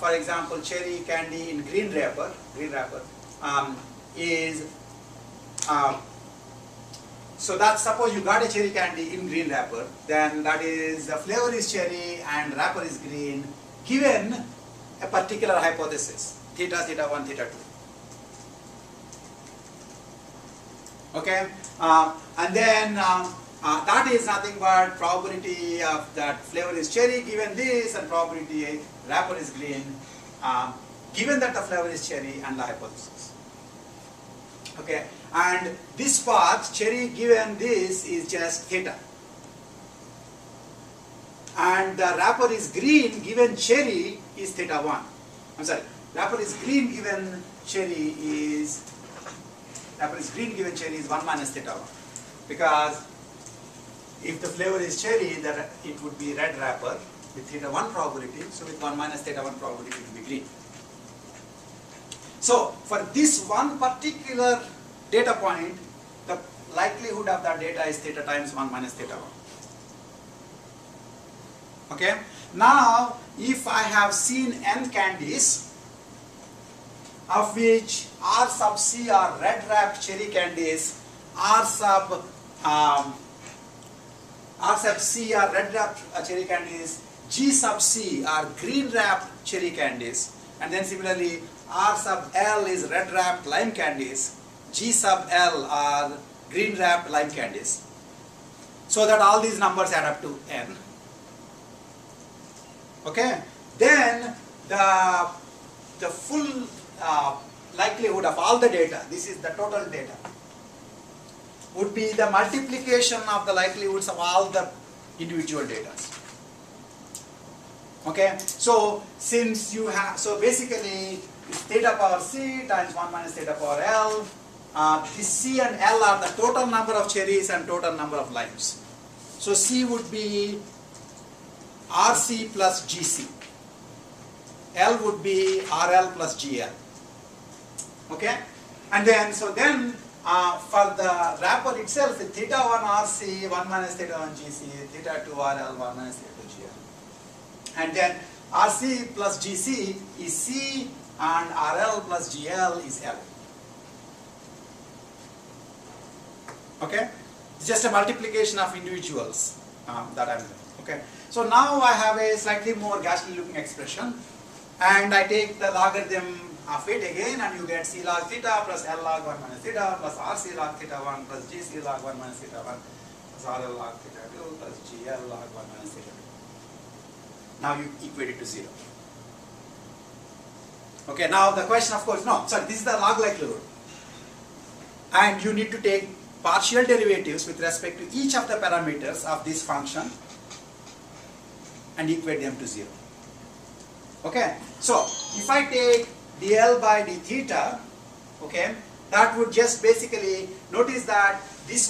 for example, cherry candy in green wrapper is, so that suppose you got a cherry candy in green wrapper, then that is the flavor is cherry and wrapper is green given a particular hypothesis, theta, theta 1, theta 2. Okay, and then that is nothing but probability of that flavor is cherry given this, and probability wrapper is green given that the flavor is cherry and the hypothesis. Okay, and this part cherry given this is just theta, and the wrapper is green given cherry is theta 1. I'm sorry, wrapper is green given cherry is 1 minus theta 1, because if the flavor is cherry, then it would be red wrapper with theta 1 probability, so with 1 minus theta 1 probability it will be green. So for this one particular data point, the likelihood of that data is theta times 1 minus theta 1. Okay. Now, if I have seen n candies, of which R sub C are red wrapped cherry candies, R sub C are red wrapped cherry candies, G sub C are green wrapped cherry candies, and then similarly R sub L is red wrapped lime candies, G sub L are green wrapped lime candies. So that all these numbers add up to n. Okay, then the full likelihood of all the data, this is the total data, would be the multiplication of the likelihoods of all the individual data. Okay, so since you have, so basically it's theta power c times 1 minus theta power l. This c and l are the total number of cherries and total number of limes. So c would be RC plus GC. L would be RL plus GL. Okay? And then, so then for the wrapper itself, theta 1 RC, 1 minus theta 1 GC, theta 2 RL, 1 minus theta 2 GL. And then RC plus GC is C and RL plus GL is L. Okay? It's just a multiplication of individuals that I'm doing. Okay? So now I have a slightly more ghastly looking expression, and I take the logarithm of it again, and you get C log theta plus L log 1 minus theta plus RC log theta 1 plus GC log 1 minus theta 1 plus RL log theta 2 plus GL log 1 minus theta 2. Now you equate it to 0. Okay, now the question, of course, no, sorry, this is the log likelihood. And you need to take partial derivatives with respect to each of the parameters of this function and equate them to 0. Okay, so if I take dl by d theta, okay, that would just basically, notice that this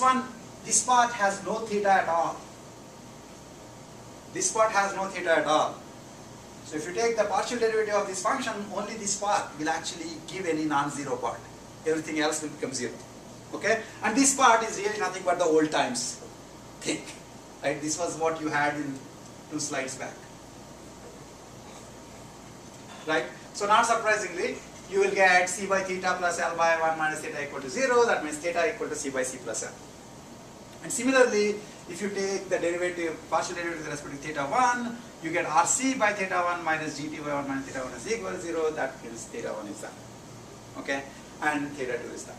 part has no theta at all. This part has no theta at all. So if you take the partial derivative of this function, only this part will actually give any non-zero part. Everything else will become 0. Okay, and this part is really nothing but the old times thing. Right? This was what you had in 2 slides back. Right? So not surprisingly, you will get c by theta plus L by 1 minus theta equal to 0. That means theta equal to c by c plus L. And similarly, if you take the derivative, partial derivative with respect to theta 1, you get RC by theta 1 minus GT by 1 minus theta 1 is equal to 0. That means theta 1 is that. Okay? And theta 2 is that.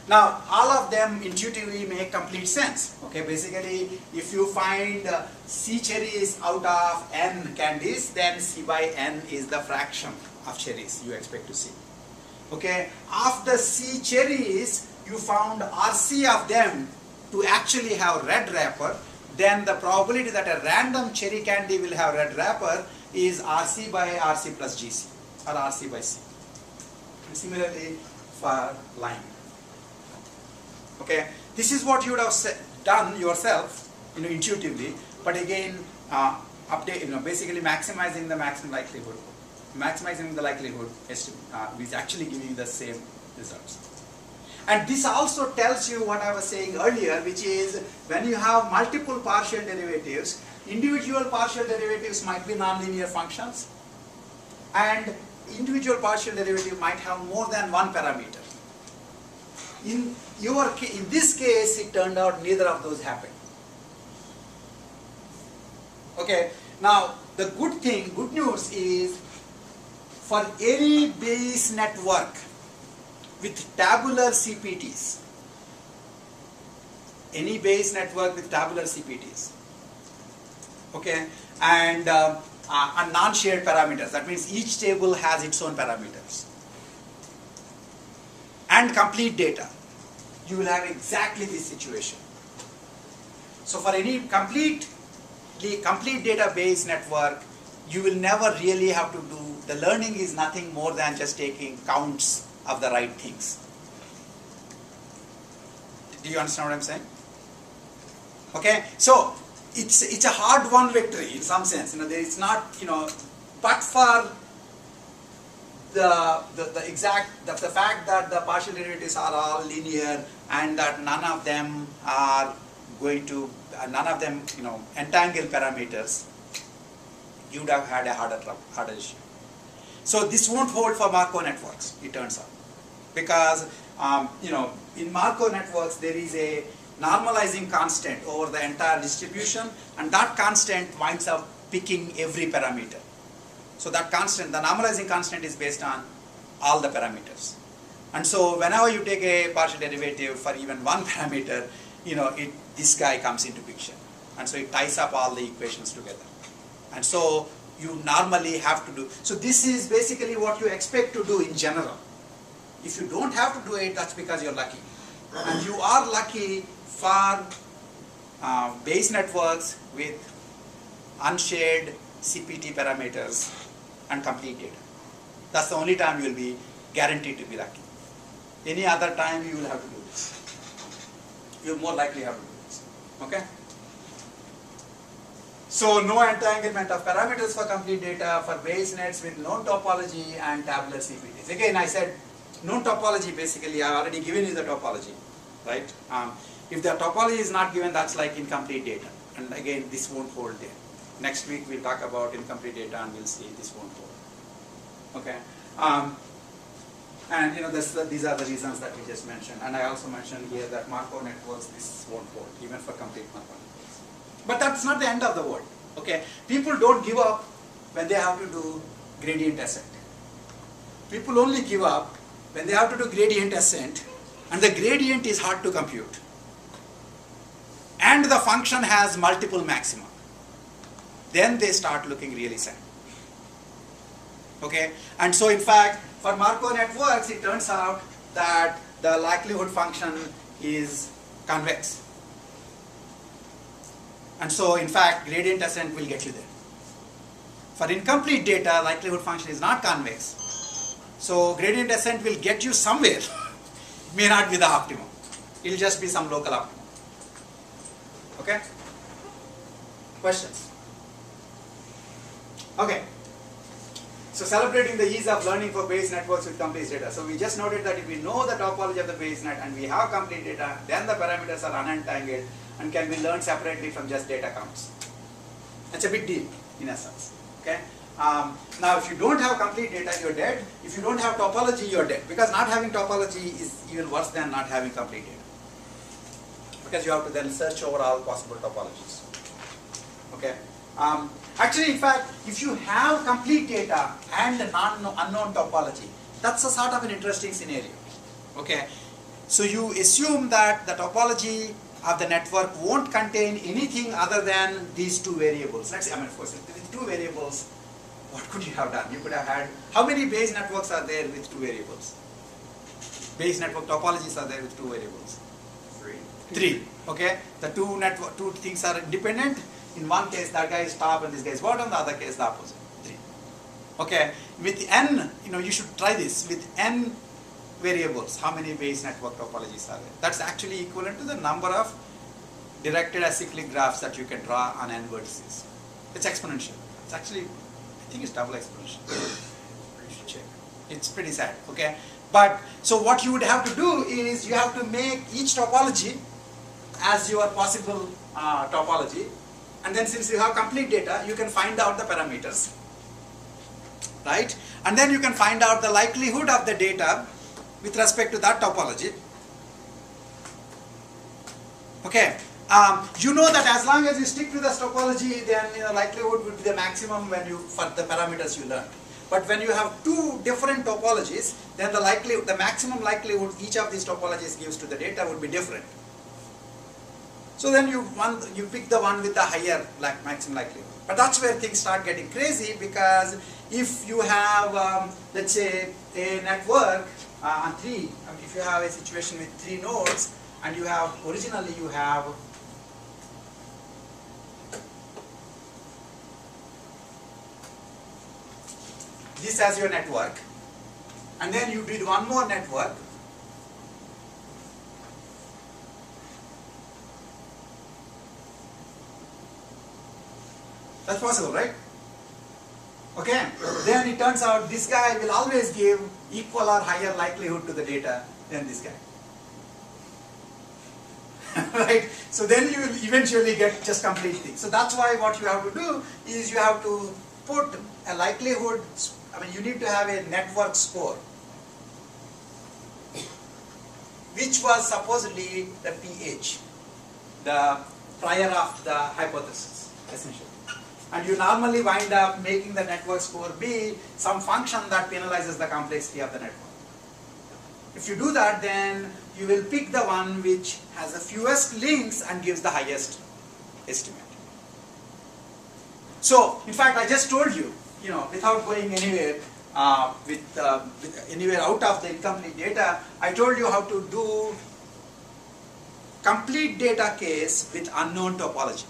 Now, all of them intuitively make complete sense. Okay, basically, if you find C cherries out of n candies, then C by n is the fraction of cherries you expect to see. Okay, of the C cherries, you found RC of them to actually have red wrapper, then the probability that a random cherry candy will have red wrapper is RC by RC plus GC, or RC by C. And similarly for lime. Okay, this is what you would have done yourself, intuitively, but again, basically maximizing the maximum likelihood, maximizing the likelihood is actually giving you the same results. And this also tells you what I was saying earlier, which is when you have multiple partial derivatives, individual partial derivatives might be nonlinear functions, and individual partial derivative might have more than one parameter. In this case, it turned out neither of those happened. Okay, now the good news is, for any Bayes network with tabular CPTs, any Bayes network with tabular CPTs, okay, and non-shared parameters, that means each table has its own parameters, and complete data, you will have exactly this situation. So for any complete database network, you will never really have to do, the learning is nothing more than just taking counts of the right things. Do you understand what I'm saying? Okay, so it's a hard-won victory in some sense. It's not, but for the fact that the partial derivatives are all linear and that none of them are going to, entangle parameters, you would have had a harder issue. So this won't hold for Markov networks, it turns out, because in Markov networks there is a normalizing constant over the entire distribution, and that constant winds up picking every parameter. So that constant, the normalizing constant, is based on all the parameters. And so whenever you take a partial derivative for even one parameter, this guy comes into picture. And so it ties up all the equations together. And so you normally have to do, so this is basically what you expect to do in general. If you don't have to do it, that's because you're lucky. And you are lucky for Bayes networks with unshared CPT parameters and complete data. That's the only time you will be guaranteed to be lucky. Any other time you will have to do this. You'll more likely have to do this. Okay? So no entanglement of parameters for complete data for Bayes nets with known topology and tabular CPTs. Again, I said known topology, basically I already given you the topology, right? If the topology is not given, that's like incomplete data. And again, this won't hold there. Next week we'll talk about incomplete data and we'll see this won't hold. Okay? And these are the reasons that we just mentioned. And I also mentioned here that Markov networks, this won't hold, even for complete Markov networks. But that's not the end of the world. Okay? People don't give up when they have to do gradient ascent. People only give up when they have to do gradient ascent, and the gradient is hard to compute. And the function has multiple maxima. Then they start looking really sad. Okay? And so in fact, for Markov networks, it turns out that the likelihood function is convex. And so in fact, gradient ascent will get you there. For incomplete data, likelihood function is not convex. So gradient ascent will get you somewhere. May not be the optimum. It will just be some local optimum. Okay? Questions? Okay. So celebrating the ease of learning for Bayes networks with complete data. So we just noted that if we know the topology of the Bayes net and we have complete data, then the parameters are unentangled and can be learned separately from just data counts. That's a big deal in essence. Okay? Now if you don't have complete data, you're dead. If you don't have topology, you're dead. Because not having topology is even worse than not having complete data. Because you have to then search over all possible topologies. Okay? Actually, in fact, if you have complete data and unknown topology, that's a sort of an interesting scenario. Okay? So you assume that the topology of the network won't contain anything other than these two variables. Let's say, of course, with two variables, what could you have done? You could have had, how many Bayes networks are there with two variables? Bayes network topologies are there with two variables? Three. Okay? The two things are independent. In one case, that guy is top and this guy is bottom, the other case, the opposite. 3. Okay? With n, you should try this. With n variables, how many Bayes network topologies are there? That's actually equivalent to the number of directed acyclic graphs that you can draw on n vertices. It's exponential. It's actually, I think it's double exponential. You should check. It's pretty sad. Okay? But, so what you would have to do is, you have to make each topology as your possible topology. And then since you have complete data, you can find out the parameters, right? And then you can find out the likelihood of the data with respect to that topology. Okay, you know that as long as you stick to this topology, then likelihood would be the maximum for the parameters you learn. But when you have two different topologies, then the maximum likelihood each of these topologies gives to the data would be different. So then you pick the one with the higher maximum likelihood. But that's where things start getting crazy, because if you have, let's say, a network on 3, if you have a situation with 3 nodes, and originally you have this as your network, and then you did one more network, that's possible, right? Okay, then it turns out this guy will always give equal or higher likelihood to the data than this guy. Right? So then you will eventually get just complete things. So that's why what you have to do is you have to put a likelihood, you need to have a network score, which was supposedly the pH, the prior of the hypothesis, essentially. And you normally wind up making the network score be some function that penalizes the complexity of the network. If you do that, then you will pick the one which has the fewest links and gives the highest estimate. So, in fact, I just told you, without going anywhere, with anywhere out of the incomplete data, I told you how to do complete data case with unknown topology.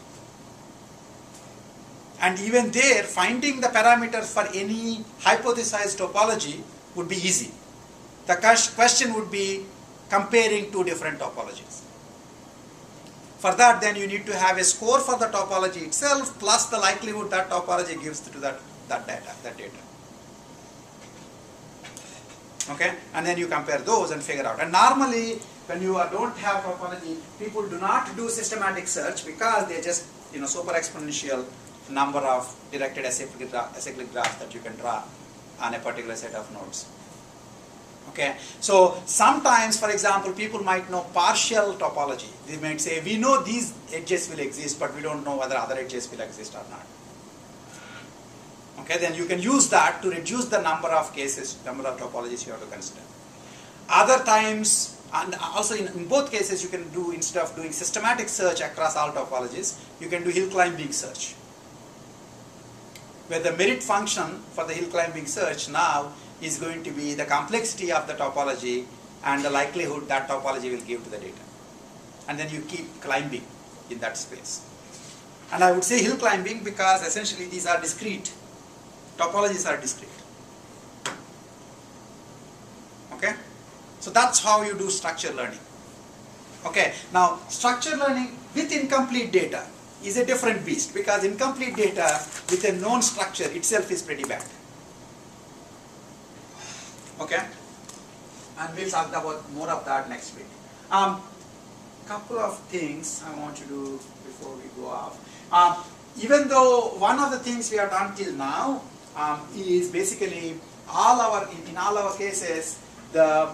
And even there, finding the parameters for any hypothesized topology would be easy. The question would be comparing two different topologies. For that, then you need to have a score for the topology itself plus the likelihood that topology gives to that data. Okay, and then you compare those and figure out. And normally, when you don't have topology, people do not do systematic search because they just super exponential number of directed acyclic graphs that you can draw on a particular set of nodes. Okay, so sometimes, for example, people might know partial topology. They might say, we know these edges will exist, but we don't know whether other edges will exist or not. Okay, then you can use that to reduce the number of cases, number of topologies you have to consider. Other times, and also in both cases, you can do, instead of doing systematic search across all topologies, you can do hill climbing search, where the merit function for the hill climbing search now is going to be the complexity of the topology and the likelihood that topology will give to the data. And then you keep climbing in that space. And I would say hill climbing because essentially these are discrete. Topologies are discrete. Okay? So that's how you do structure learning. Okay, now structure learning with incomplete data is a different beast because incomplete data with a known structure itself is pretty bad. Okay, and we'll talk about more of that next week. Couple of things I want to do before we go off. Even though one of the things we have done till now is basically in all our cases the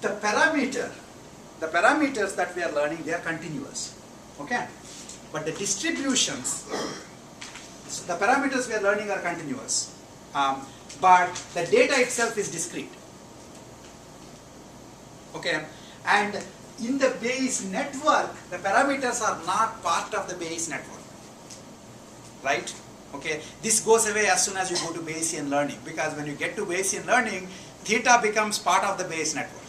parameters that we are learning, they are continuous. Okay, but the distributions, so the parameters we are learning are continuous. But the data itself is discrete. Okay, and in the Bayes network, the parameters are not part of the Bayes network, right? Okay, this goes away as soon as you go to Bayesian learning, because when you get to Bayesian learning, theta becomes part of the Bayes network.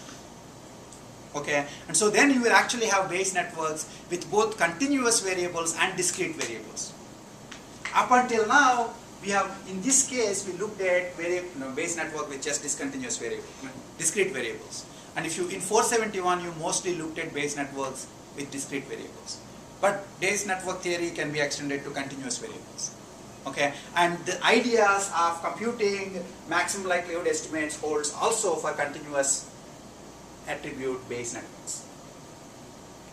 Okay, and so then you will actually have Bayes networks with both continuous variables and discrete variables. Up until now, we have, in this case, we looked at Bayes network with just discontinuous discrete variables. And if you, in 471, you mostly looked at Bayes networks with discrete variables. But Bayes network theory can be extended to continuous variables. Okay, and the ideas of computing maximum likelihood estimates holds also for continuous attribute Bayes networks.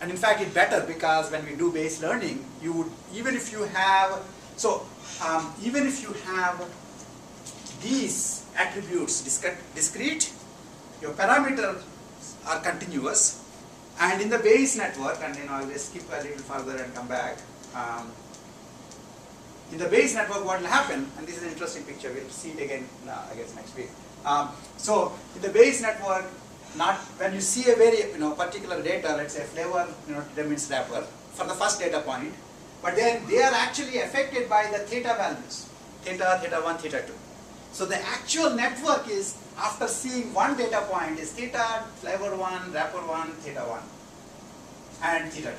And in fact, it's better because when we do Bayes learning, you would, even if you have these attributes discrete, your parameters are continuous, and in the Bayes network, and then I'll just skip a little further and come back. In the Bayes network, what will happen, and this is an interesting picture, we'll see it again, I guess, next week. So, in the Bayes network, not when you see a very particular data, let's say flavor determines wrapper for the first data point, but then they are actually affected by the theta values, theta, theta 1, theta 2. So the actual network is, after seeing one data point, is theta, flavor 1, wrapper 1, theta 1, and theta 2.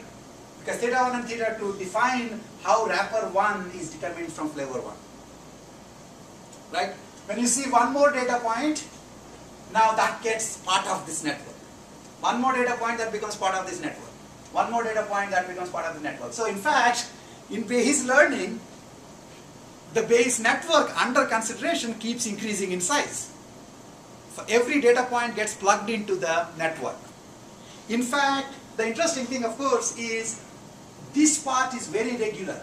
Because theta 1 and theta 2 define how wrapper 1 is determined from flavor 1. Right? When you see one more data point, now that gets part of this network. One more data point, that becomes part of this network. One more data point, that becomes part of the network. So in fact, in Bayes learning, the Bayes network under consideration keeps increasing in size. For every data point gets plugged into the network. In fact, the interesting thing, of course, is this part is very regular.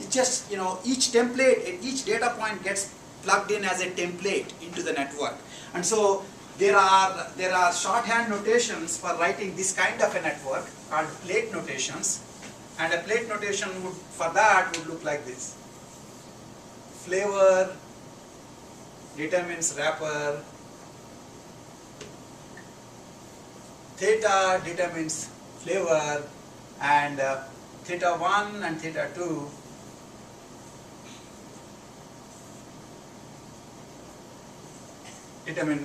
It just, each template, each data point gets plugged in as a template into the network. And so there are shorthand notations for writing this kind of a network called plate notations. And a plate notation for that would look like this. Flavor determines wrapper. Theta determines flavor, and theta 1 and theta 2 determine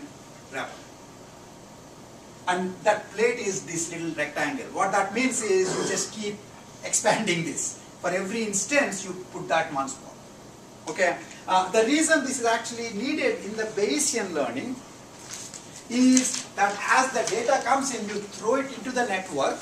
wrapper. And that plate is this little rectangle. What that means is you just keep expanding this. For every instance, you put that once more. Okay. The reason this is actually needed in the Bayesian learning is that as the data comes in, you throw it into the network,